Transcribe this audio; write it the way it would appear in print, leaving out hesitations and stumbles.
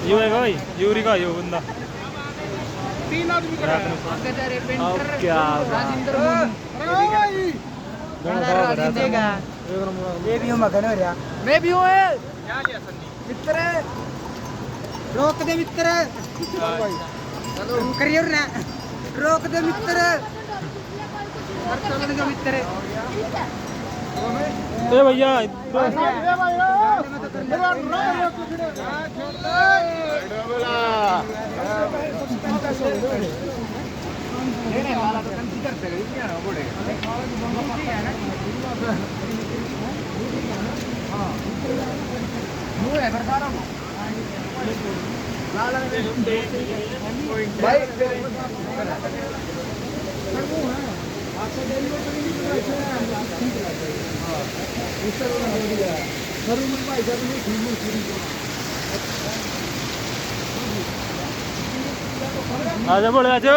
यो है भाई यूरी का यो बंदा 3 आदमी खड़ा है अब क्या राजेंद्र देगा ये भी हूँ मगन हो रहा मैं भी हूँ क्या लिया सन्नी मित्र रोक दे मित्र करियर ना रोक दे मित्र चलने का मित्र ए भैया आजा बोले आजा